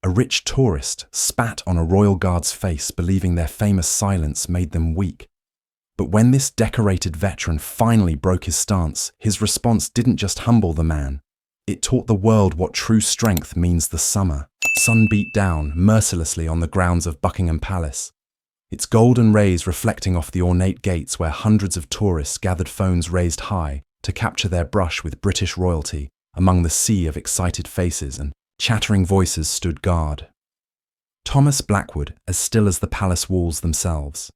A rich tourist spat on a royal guard's face, believing their famous silence made them weak. But when this decorated veteran finally broke his stance, his response didn't just humble the man. It taught the world what true strength means. The summer sun beat down mercilessly on the grounds of Buckingham Palace, its golden rays reflecting off the ornate gates where hundreds of tourists gathered, phones raised high to capture their brush with British royalty. Among the sea of excited faces and chattering voices stood guard Thomas Blackwood, as still as the palace walls themselves,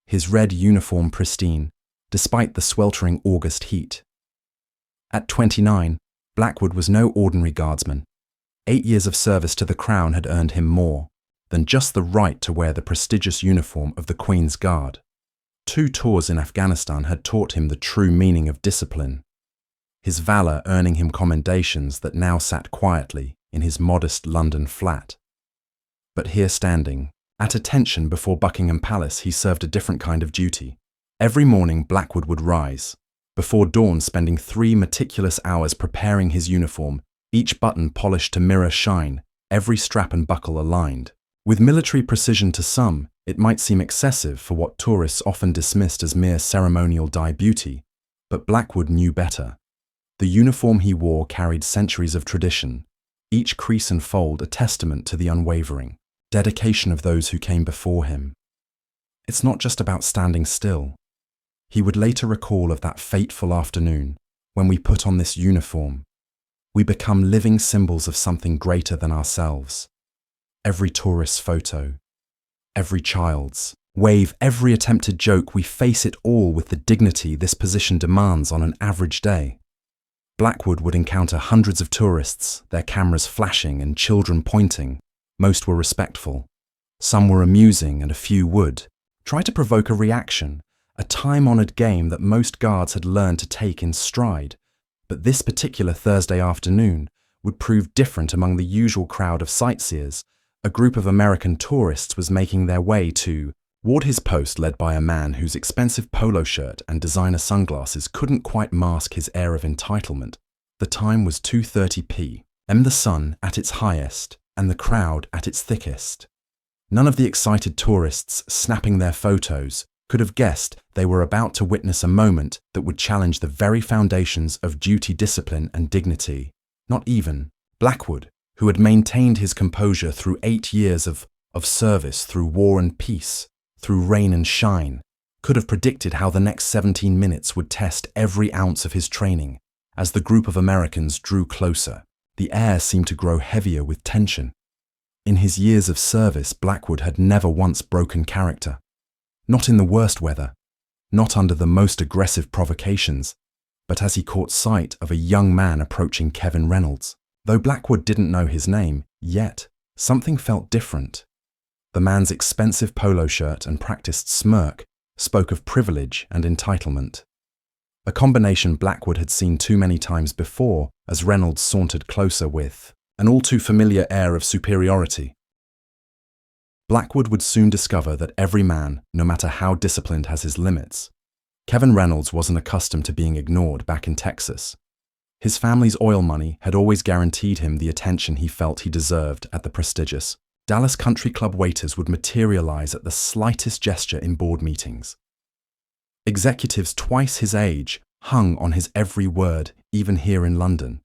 his red uniform pristine, despite the sweltering August heat. At 29, Blackwood was no ordinary guardsman. 8 years of service to the crown had earned him more than just the right to wear the prestigious uniform of the Queen's Guard. 2 tours in Afghanistan had taught him the true meaning of discipline, his valour earning him commendations that now sat quietly in his modest London flat. But here, standing at attention before Buckingham Palace, he served a different kind of duty. Every morning Blackwood would rise, before dawn, spending 3 meticulous hours preparing his uniform, each button polished to mirror shine, every strap and buckle aligned. With military precision to some, it might seem excessive for what tourists often dismissed as mere ceremonial dye beauty, but Blackwood knew better. The uniform he wore carried centuries of tradition, each crease and fold a testament to the unwavering dedication of those who came before him. It's not just about standing still. He would later recall of that fateful afternoon when we put on this uniform. We become living symbols of something greater than ourselves. Every tourist's photo, every child's wave, every attempted joke, we face it all with the dignity this position demands on an average day. Blackwood would encounter hundreds of tourists, their cameras flashing and children pointing. Most were respectful. Some were amusing, and a few would try to provoke a reaction, a time-honoured game that most guards had learned to take in stride. But this particular Thursday afternoon would prove different. Among the usual crowd of sightseers, a group of American tourists was making their way toward his post, led by a man whose expensive polo shirt and designer sunglasses couldn't quite mask his air of entitlement. The time was 2:30 p.m., the sun at its highest and the crowd at its thickest. None of the excited tourists snapping their photos could have guessed they were about to witness a moment that would challenge the very foundations of duty, discipline, and dignity. Not even Blackwood, who had maintained his composure through 8 years of service, through war and peace, through rain and shine, could have predicted how the next 17 minutes would test every ounce of his training. As the group of Americans drew closer, the air seemed to grow heavier with tension. In his years of service, Blackwood had never once broken character. Not in the worst weather, not under the most aggressive provocations, but as he caught sight of a young man approaching Kevin Reynolds. Though Blackwood didn't know his name yet, something felt different. The man's expensive polo shirt and practiced smirk spoke of privilege and entitlement, a combination Blackwood had seen too many times before as Reynolds sauntered closer with an all-too-familiar air of superiority. Blackwood would soon discover that every man, no matter how disciplined, has his limits. Kevin Reynolds wasn't accustomed to being ignored back in Texas. His family's oil money had always guaranteed him the attention he felt he deserved at the prestigious Dallas Country Club. Waiters would materialize at the slightest gesture in board meetings. Executives twice his age hung on his every word, even here in London.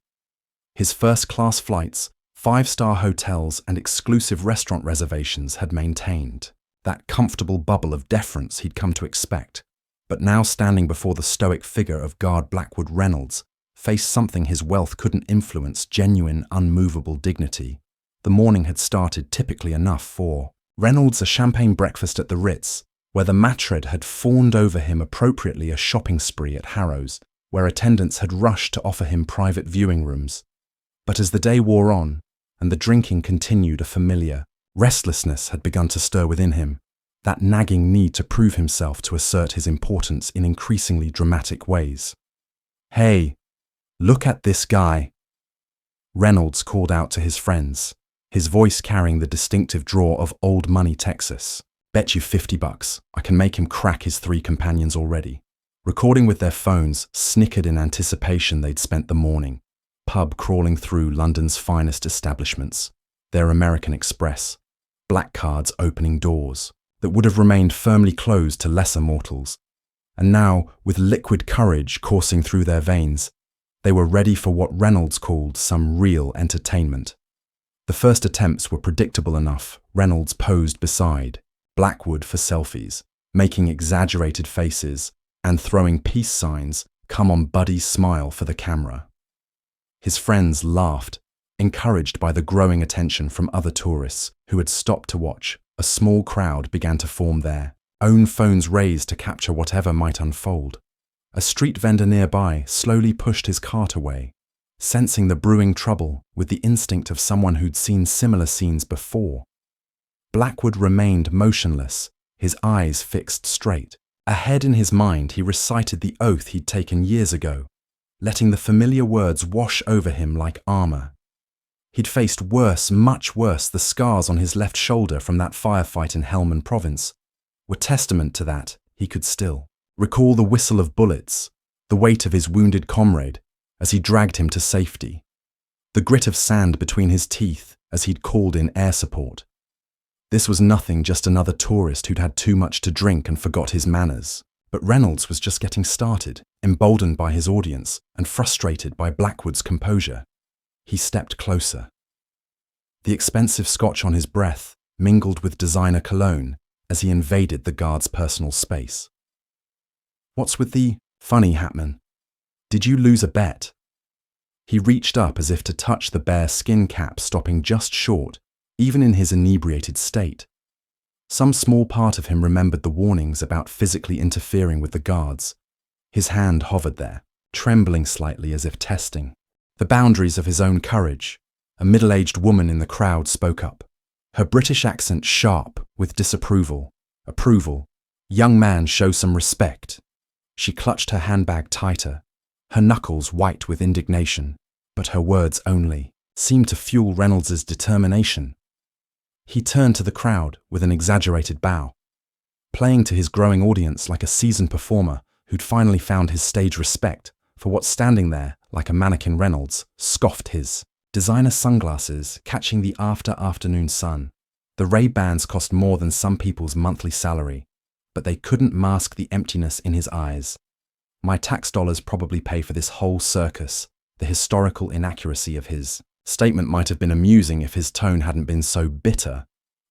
His first-class flights, 5-star hotels, and exclusive restaurant reservations had maintained that comfortable bubble of deference he'd come to expect. But now, standing before the stoic figure of Guard Blackwood, Reynolds faced something his wealth couldn't influence: genuine, unmovable dignity. The morning had started typically enough for Reynolds: a champagne breakfast at the Ritz, where the matred had fawned over him appropriately, a shopping spree at Harrow's, where attendants had rushed to offer him private viewing rooms. But as the day wore on, and the drinking continued, a familiar restlessness had begun to stir within him, that nagging need to prove himself, to assert his importance in increasingly dramatic ways. "Hey, look at this guy," Reynolds called out to his friends, his voice carrying the distinctive drawl of old money Texas. "Bet you $50 I can make him crack his 3 companions already." Recording with their phones, snickered in anticipation they'd spent the morning pub crawling through London's finest establishments, their American Express, black cards opening doors that would have remained firmly closed to lesser mortals. And now, with liquid courage coursing through their veins, they were ready for what Reynolds called some real entertainment. The first attempts were predictable enough. Reynolds posed beside Blackwood for selfies, making exaggerated faces and throwing peace signs, "Come on, buddy, smile" for the camera. His friends laughed, encouraged by the growing attention from other tourists who had stopped to watch. A small crowd began to form there, own phones raised to capture whatever might unfold. A street vendor nearby slowly pushed his cart away, sensing the brewing trouble with the instinct of someone who'd seen similar scenes before. Blackwood remained motionless, his eyes fixed straight. Ahead in his mind, he recited the oath he'd taken years ago, letting the familiar words wash over him like armor. He'd faced worse, much worse. The scars on his left shoulder from that firefight in Helmand Province were testament to that. He could still recall the whistle of bullets, the weight of his wounded comrade as he dragged him to safety, the grit of sand between his teeth as he'd called in air support. This was nothing, just another tourist who'd had too much to drink and forgot his manners. But Reynolds was just getting started, emboldened by his audience and frustrated by Blackwood's composure. He stepped closer. The expensive scotch on his breath mingled with designer cologne as he invaded the guard's personal space. "What's with the funny, Hatman? Did you lose a bet?" He reached up as if to touch the bare skin cap, stopping just short, even in his inebriated state. Some small part of him remembered the warnings about physically interfering with the guards. His hand hovered there, trembling slightly as if testing the boundaries of his own courage. A middle-aged woman in the crowd spoke up, her British accent sharp with disapproval. "Approval. Young man, show some respect." She clutched her handbag tighter, her knuckles white with indignation, but her words only seemed to fuel Reynolds's determination. He turned to the crowd with an exaggerated bow, playing to his growing audience like a seasoned performer who'd finally found his stage respect for what, standing there like a mannequin, Reynolds scoffed his designer sunglasses catching the afternoon sun. The Ray-Bans cost more than some people's monthly salary, but they couldn't mask the emptiness in his eyes. "My tax dollars probably pay for this whole circus." The historical inaccuracy of his statement might have been amusing if his tone hadn't been so bitter,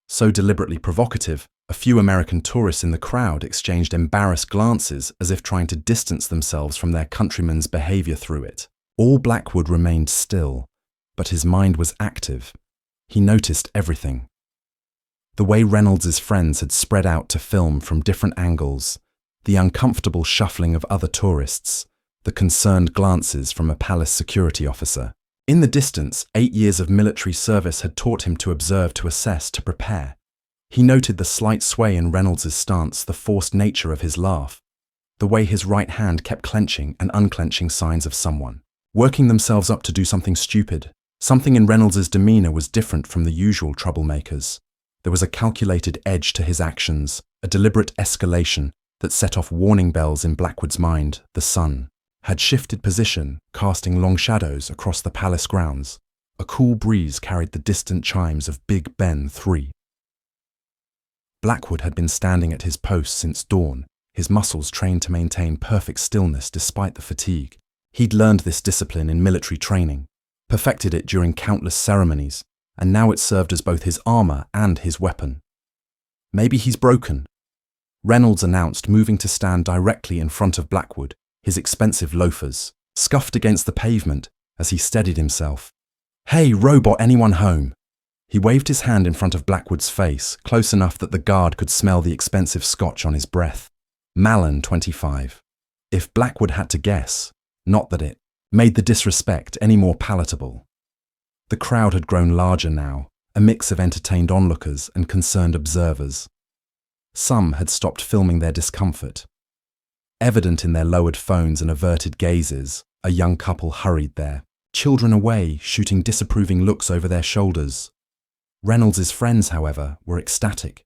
so deliberately provocative. A few American tourists in the crowd exchanged embarrassed glances as if trying to distance themselves from their countryman's behavior through it. All Blackwood remained still, but his mind was active. He noticed everything. The way Reynolds's friends had spread out to film from different angles, the uncomfortable shuffling of other tourists, the concerned glances from a palace security officer. In the distance, 8 years of military service had taught him to observe, to assess, to prepare. He noted the slight sway in Reynolds's stance, the forced nature of his laugh, the way his right hand kept clenching and unclenching, signs of someone working themselves up to do something stupid. Something in Reynolds's demeanor was different from the usual troublemakers. There was a calculated edge to his actions, a deliberate escalation that set off warning bells in Blackwood's mind. The sun had shifted position, casting long shadows across the palace grounds. A cool breeze carried the distant chimes of Big Ben 3. Blackwood had been standing at his post since dawn, his muscles trained to maintain perfect stillness despite the fatigue. He'd learned this discipline in military training, perfected it during countless ceremonies, and now it served as both his armor and his weapon. "Maybe he's broken," Reynolds announced, moving to stand directly in front of Blackwood, his expensive loafers scuffed against the pavement as he steadied himself. "Hey, robot, anyone home?" He waved his hand in front of Blackwood's face, close enough that the guard could smell the expensive scotch on his breath. Malin, 25. If Blackwood had to guess, not that it made the disrespect any more palatable. The crowd had grown larger now, a mix of entertained onlookers and concerned observers. Some had stopped filming their discomfort. Evident in their lowered phones and averted gazes, a young couple hurried there, children away, shooting disapproving looks over their shoulders. Reynolds's friends, however, were ecstatic.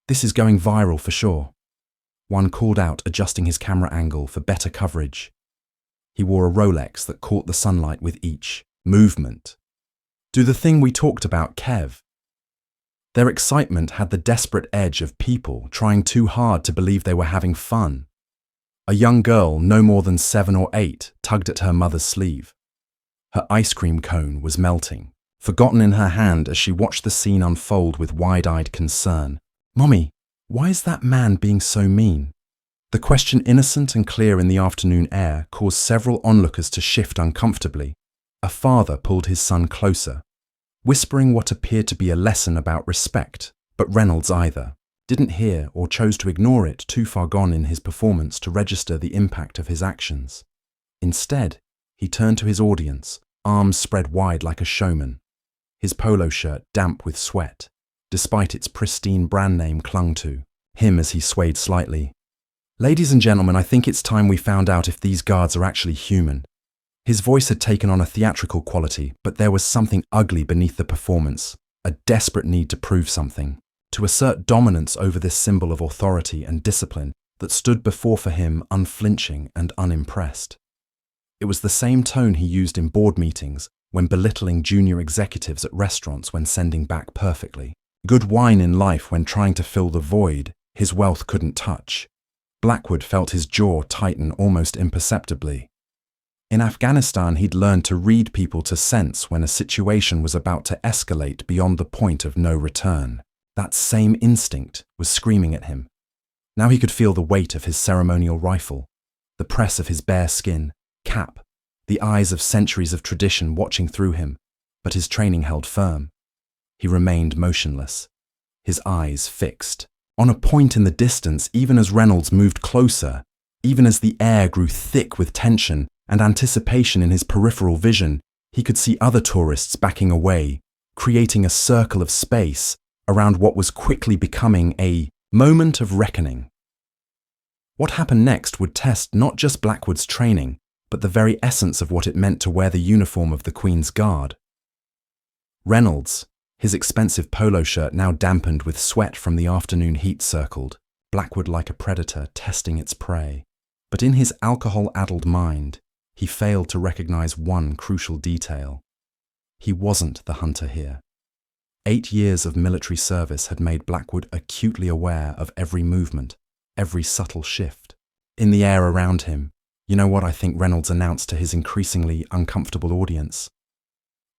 "This is going viral for sure," one called out, adjusting his camera angle for better coverage. He wore a Rolex that caught the sunlight with each movement. Do the thing we talked about, Kev. Their excitement had the desperate edge of people trying too hard to believe they were having fun. A young girl, no more than 7 or 8, tugged at her mother's sleeve. Her ice cream cone was melting, forgotten in her hand as she watched the scene unfold with wide-eyed concern. "Mommy, why is that man being so mean?" The question, innocent and clear in the afternoon air, caused several onlookers to shift uncomfortably. A father pulled his son closer, whispering what appeared to be a lesson about respect, but Reynolds either didn't hear or chose to ignore it, too far gone in his performance to register the impact of his actions. Instead, he turned to his audience, arms spread wide like a showman, his polo shirt damp with sweat, despite its pristine brand name clung to him as he swayed slightly. "Ladies and gentlemen, I think it's time we found out if these guards are actually human." His voice had taken on a theatrical quality, but there was something ugly beneath the performance, a desperate need to prove something, to assert dominance over this symbol of authority and discipline that stood before for him unflinching and unimpressed. It was the same tone he used in board meetings, when belittling junior executives at restaurants when sending back perfectly. Good wine in life when trying to fill the void his wealth couldn't touch. Blackwood felt his jaw tighten almost imperceptibly. In Afghanistan, he'd learned to read people to sense when a situation was about to escalate beyond the point of no return. That same instinct was screaming at him. Now he could feel the weight of his ceremonial rifle, the press of his bare skin, cap, the eyes of centuries of tradition watching through him, but his training held firm. He remained motionless, his eyes fixed, on a point in the distance, even as Reynolds moved closer, even as the air grew thick with tension and anticipation in his peripheral vision. He could see other tourists backing away, creating a circle of space around what was quickly becoming a moment of reckoning. What happened next would test not just Blackwood's training, but the very essence of what it meant to wear the uniform of the Queen's Guard. Reynolds, his expensive polo shirt now dampened with sweat from the afternoon heat, circled, Blackwood like a predator testing its prey. But in his alcohol-addled mind, he failed to recognize one crucial detail. He wasn't the hunter here. 8 years of military service had made Blackwood acutely aware of every movement, every subtle shift. In the air around him, "You know what I think," Reynolds announced to his increasingly uncomfortable audience.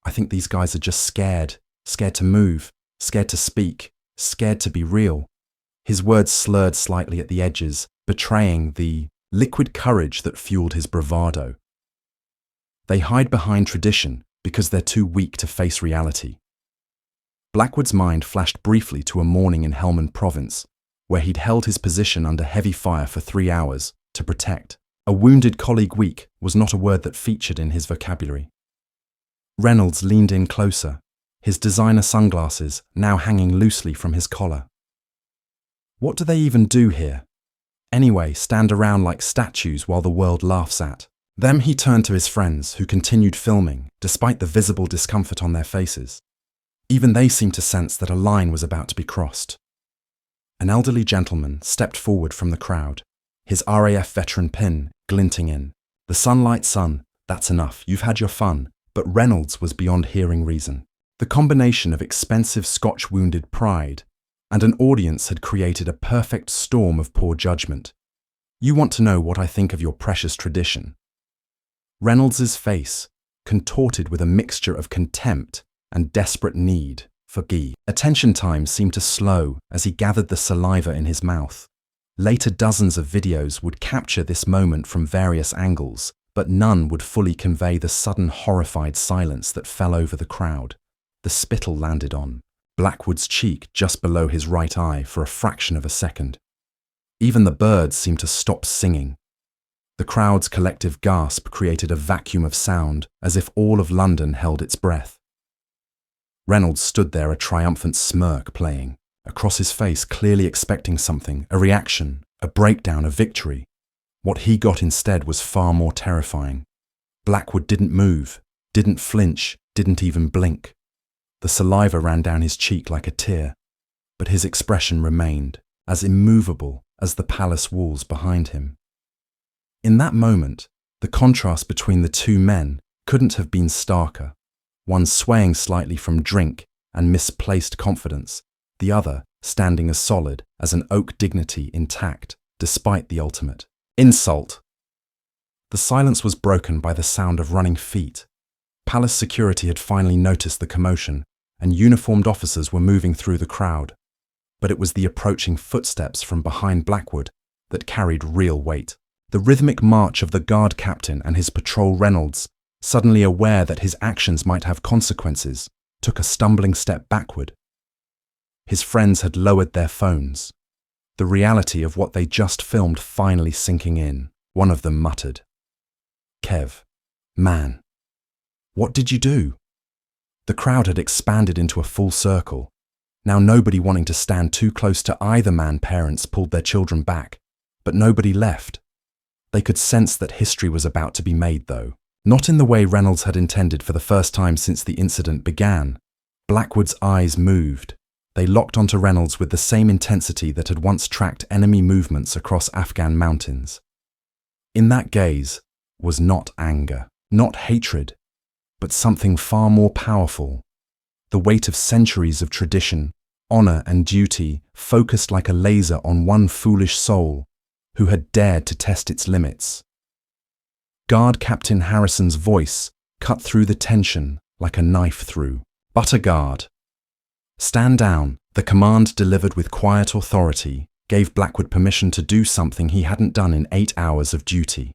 "I think these guys are just scared to move, scared to speak, scared to be real." His words slurred slightly at the edges, betraying the liquid courage that fueled his bravado. They hide behind tradition because they're too weak to face reality. Blackwood's mind flashed briefly to a morning in Helmand Province, where he'd held his position under heavy fire for 3 hours to protect. A wounded colleague weak was not a word that featured in his vocabulary. Reynolds leaned in closer, his designer sunglasses now hanging loosely from his collar. "What do they even do here? Anyway, stand around like statues while the world laughs at them?" He turned to his friends, who continued filming, despite the visible discomfort on their faces. Even they seemed to sense that a line was about to be crossed. An elderly gentleman stepped forward from the crowd, his RAF veteran pin glinting in. "The sunlight, son, that's enough, you've had your fun." But Reynolds was beyond hearing reason. The combination of expensive Scotch-wounded pride and an audience had created a perfect storm of poor judgment. "You want to know what I think of your precious tradition?" Reynolds's face contorted with a mixture of contempt and desperate need for ghee. Attention time seemed to slow as he gathered the saliva in his mouth. Later dozens of videos would capture this moment from various angles, but none would fully convey the sudden horrified silence that fell over the crowd. The spittle landed on Blackwood's cheek just below his right eye for a fraction of a second. Even the birds seemed to stop singing. The crowd's collective gasp created a vacuum of sound, as if all of London held its breath. Reynolds stood there, a triumphant smirk playing across his face, clearly expecting something, a reaction, a breakdown, a victory. What he got instead was far more terrifying. Blackwood didn't move, didn't flinch, didn't even blink. The saliva ran down his cheek like a tear, but his expression remained as immovable as the palace walls behind him. In that moment, the contrast between the two men couldn't have been starker. one swaying slightly from drink and misplaced confidence, the other standing as solid as an oak dignity intact despite the ultimate insult. The silence was broken by the sound of running feet. Palace security had finally noticed the commotion, and uniformed officers were moving through the crowd. But it was the approaching footsteps from behind Blackwood that carried real weight. The rhythmic march of the guard captain and his patrol Reynolds, suddenly aware that his actions might have consequences, took a stumbling step backward. His friends had lowered their phones. The reality of what they just filmed finally sinking in. One of them muttered, "Kev, man, what did you do?" The crowd had expanded into a full circle. Now nobody wanting to stand too close to either man. Parents pulled their children back, but nobody left. They could sense that history was about to be made, though. Not in the way Reynolds had intended for the first time since the incident began. Blackwood's eyes moved. They locked onto Reynolds with the same intensity that had once tracked enemy movements across Afghan mountains. In that gaze was not anger, not hatred, but something far more powerful. The weight of centuries of tradition, honor and duty focused like a laser on one foolish soul who had dared to test its limits. Guard Captain Harrison's voice cut through the tension like a knife through butter. Guard, stand down. The command, delivered with quiet authority, gave Blackwood permission to do something he hadn't done in 8 hours of duty.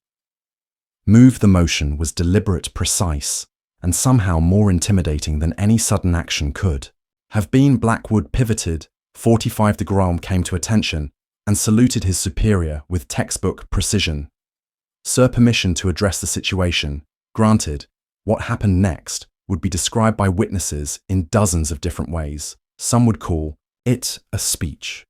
Move. The motion was deliberate, precise, and somehow more intimidating than any sudden action could have been. Blackwood pivoted, 45° came to attention, and saluted his superior with textbook precision. "Sir, permission to address the situation." Granted, what happened next would be described by witnesses in dozens of different ways. Some would call it a speech,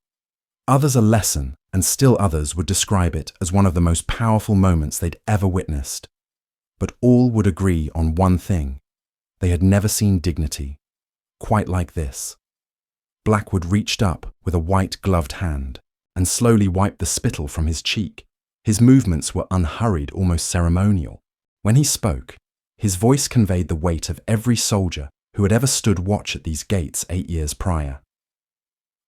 others a lesson, and still others would describe it as one of the most powerful moments they'd ever witnessed. But all would agree on one thing: they had never seen dignity quite like this. Blackwood reached up with a white-gloved hand and slowly wiped the spittle from his cheek. His movements were unhurried, almost ceremonial. When he spoke, his voice conveyed the weight of every soldier who had ever stood watch at these gates 8 years prior.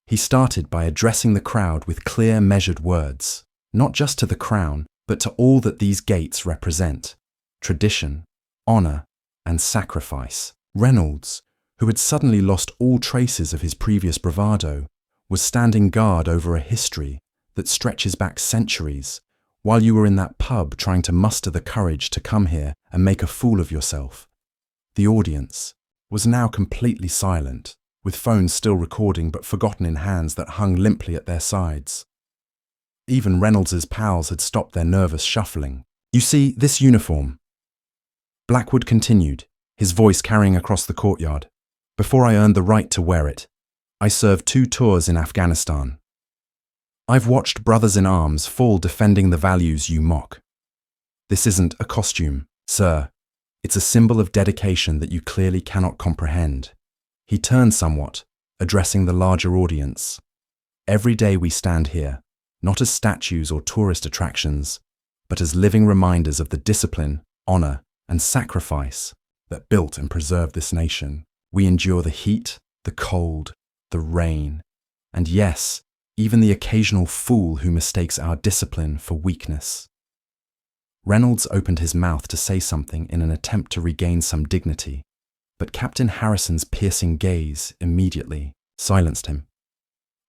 He started by addressing the crowd with clear, measured words, not just to the crown, but to all that these gates represent: tradition, honor, and sacrifice. Reynolds, who had suddenly lost all traces of his previous bravado, was standing guard over a history that stretches back centuries, while you were in that pub trying to muster the courage to come here and make a fool of yourself. The audience was now completely silent, with phones still recording but forgotten in hands that hung limply at their sides. Even Reynolds's pals had stopped their nervous shuffling. "You see, this uniform," Blackwood continued, his voice carrying across the courtyard. "Before I earned the right to wear it, I served 2 tours in Afghanistan. I've watched brothers in arms fall defending the values you mock. This isn't a costume, sir. It's a symbol of dedication that you clearly cannot comprehend." He turned somewhat, addressing the larger audience. "Every day we stand here, not as statues or tourist attractions, but as living reminders of the discipline, honor, and sacrifice that built and preserved this nation. We endure the heat, the cold, the rain, and yes, even the occasional fool who mistakes our discipline for weakness." Reynolds opened his mouth to say something in an attempt to regain some dignity, but Captain Harrison's piercing gaze immediately silenced him.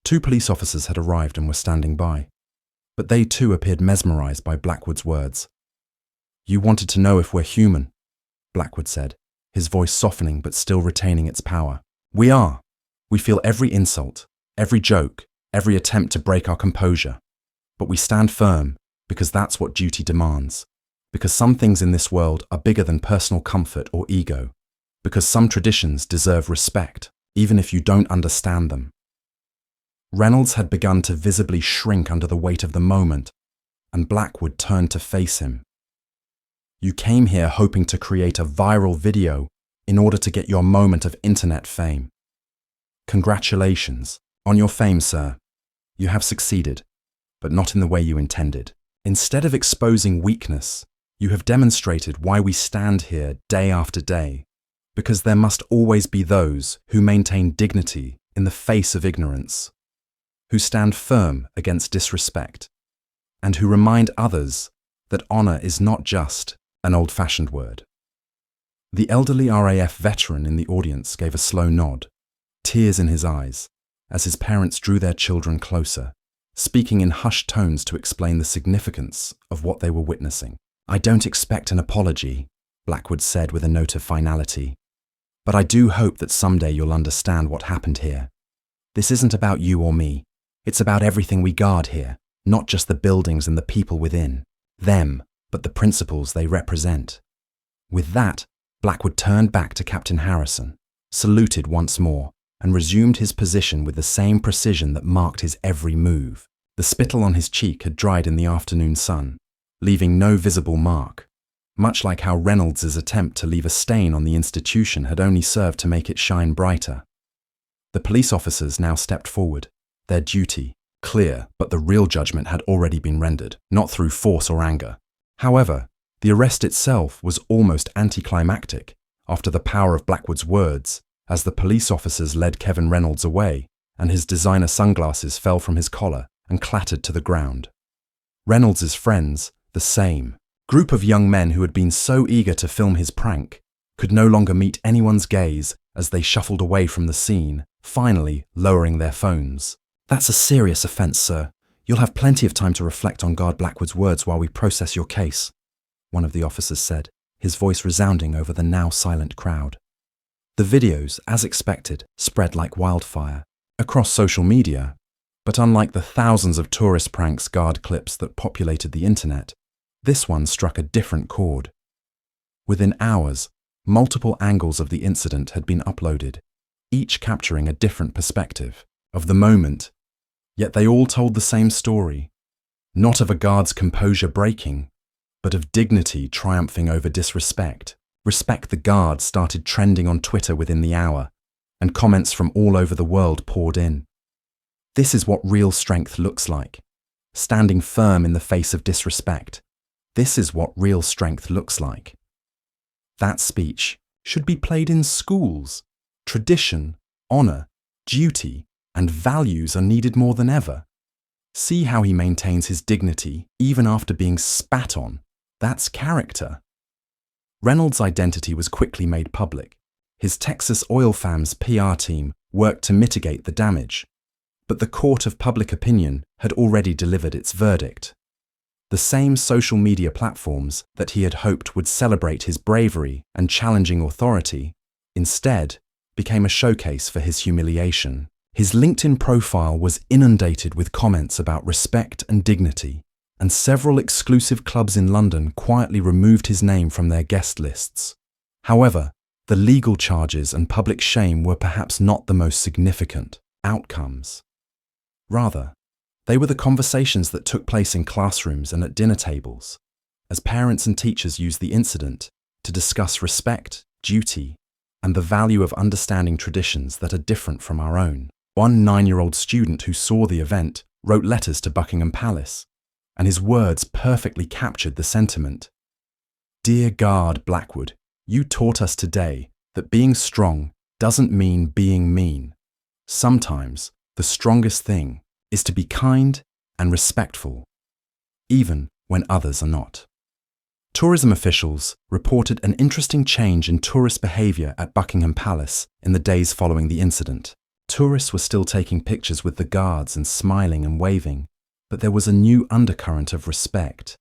2 police officers had arrived and were standing by, but they too appeared mesmerized by Blackwood's words. "You wanted to know if we're human," Blackwood said, his voice softening but still retaining its power. "We are. We feel every insult, every joke, every attempt to break our composure. But we stand firm because that's what duty demands. Because some things in this world are bigger than personal comfort or ego. Because some traditions deserve respect, even if you don't understand them." Reynolds had begun to visibly shrink under the weight of the moment, and Blackwood turned to face him. "You came here hoping to create a viral video in order to get your moment of internet fame. Congratulations on your fame, sir. You have succeeded, but not in the way you intended. Instead of exposing weakness, you have demonstrated why we stand here day after day, because there must always be those who maintain dignity in the face of ignorance, who stand firm against disrespect, and who remind others that honor is not just an old-fashioned word. The elderly RAF veteran in the audience gave a slow nod, tears in his eyes, as his parents drew their children closer, speaking in hushed tones to explain the significance of what they were witnessing. "I don't expect an apology," Blackwood said with a note of finality, "but I do hope that someday you'll understand what happened here. This isn't about you or me. It's about everything we guard here, not just the buildings and the people within. Them, but the principles they represent." With that, Blackwood turned back to Captain Harrison, saluted once more, and resumed his position with the same precision that marked his every move. The spittle on his cheek had dried in the afternoon sun, leaving no visible mark, much like how Reynolds's attempt to leave a stain on the institution had only served to make it shine brighter. The police officers now stepped forward, their duty clear, but the real judgment had already been rendered, not through force or anger. However, the arrest itself was almost anticlimactic after the power of Blackwood's words, as the police officers led Kevin Reynolds away and his designer sunglasses fell from his collar and clattered to the ground. Reynolds's friends, the same group of young men who had been so eager to film his prank, could no longer meet anyone's gaze as they shuffled away from the scene, finally lowering their phones. "That's a serious offence, sir. You'll have plenty of time to reflect on Guard Blackwood's words while we process your case," one of the officers said, his voice resounding over the now silent crowd. The videos, as expected, spread like wildfire across social media, but unlike the thousands of tourist pranks guard clips that populated the internet, this one struck a different chord. Within hours, multiple angles of the incident had been uploaded, each capturing a different perspective of the moment, yet they all told the same story, not of a guard's composure breaking, but of dignity triumphing over disrespect. "Respect the Guard" started trending on Twitter within the hour, and comments from all over the world poured in. This is what real strength looks like, standing firm in the face of disrespect. This is what real strength looks like. That speech should be played in schools. Tradition, honor, duty, and values are needed more than ever. See how he maintains his dignity even after being spat on. That's character. Reynolds' identity was quickly made public. His Texas oil fam's PR team worked to mitigate the damage, but the court of public opinion had already delivered its verdict. The same social media platforms that he had hoped would celebrate his bravery and challenging authority, instead became a showcase for his humiliation. His LinkedIn profile was inundated with comments about respect and dignity, and several exclusive clubs in London quietly removed his name from their guest lists. However, the legal charges and public shame were perhaps not the most significant outcomes. Rather, they were the conversations that took place in classrooms and at dinner tables, as parents and teachers used the incident to discuss respect, duty, and the value of understanding traditions that are different from our own. One 9-year-old student who saw the event wrote letters to Buckingham Palace, and his words perfectly captured the sentiment. "Dear Guard Blackwood, you taught us today that being strong doesn't mean being mean. Sometimes the strongest thing is to be kind and respectful, even when others are not." Tourism officials reported an interesting change in tourist behaviour at Buckingham Palace in the days following the incident. Tourists were still taking pictures with the guards and smiling and waving, but there was a new undercurrent of respect.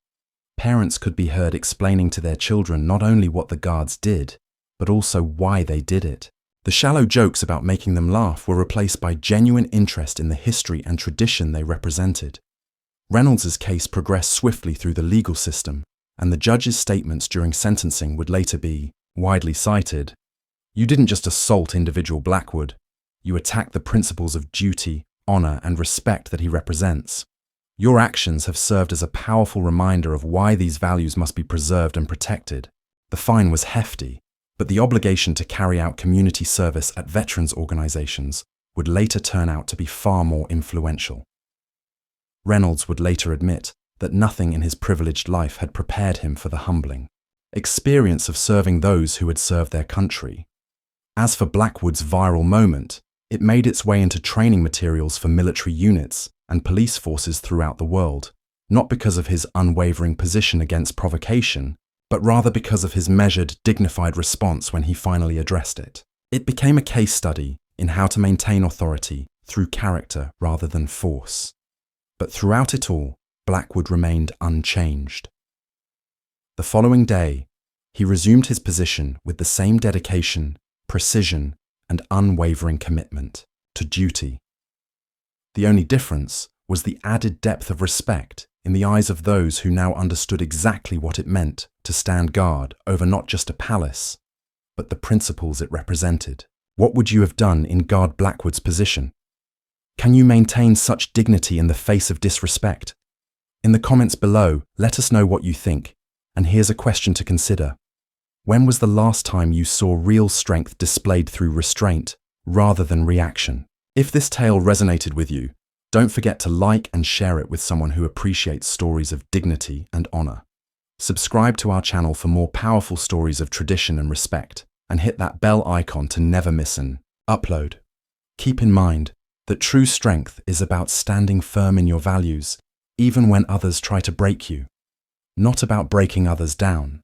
Parents could be heard explaining to their children not only what the guards did, but also why they did it. The shallow jokes about making them laugh were replaced by genuine interest in the history and tradition they represented. Reynolds's case progressed swiftly through the legal system, and the judge's statements during sentencing would later be widely cited. "You didn't just assault individual Blackwood, you attacked the principles of duty, honor, and respect that he represents. Your actions have served as a powerful reminder of why these values must be preserved and protected." The fine was hefty, but the obligation to carry out community service at veterans organizations would later turn out to be far more influential. Reynolds would later admit that nothing in his privileged life had prepared him for the humbling experience of serving those who had served their country. As for Blackwood's viral moment, it made its way into training materials for military units and police forces throughout the world, not because of his unwavering position against provocation, but rather because of his measured, dignified response when he finally addressed it. It became a case study in how to maintain authority through character rather than force. But throughout it all, Blackwood remained unchanged. The following day, he resumed his position with the same dedication, precision, and unwavering commitment to duty. The only difference was the added depth of respect in the eyes of those who now understood exactly what it meant to stand guard over not just a palace, but the principles it represented. What would you have done in Guard Blackwood's position? Can you maintain such dignity in the face of disrespect? In the comments below, let us know what you think. And here's a question to consider. When was the last time you saw real strength displayed through restraint rather than reaction? If this tale resonated with you, don't forget to like and share it with someone who appreciates stories of dignity and honor. Subscribe to our channel for more powerful stories of tradition and respect, and hit that bell icon to never miss an upload. Keep in mind that true strength is about standing firm in your values, even when others try to break you, not about breaking others down.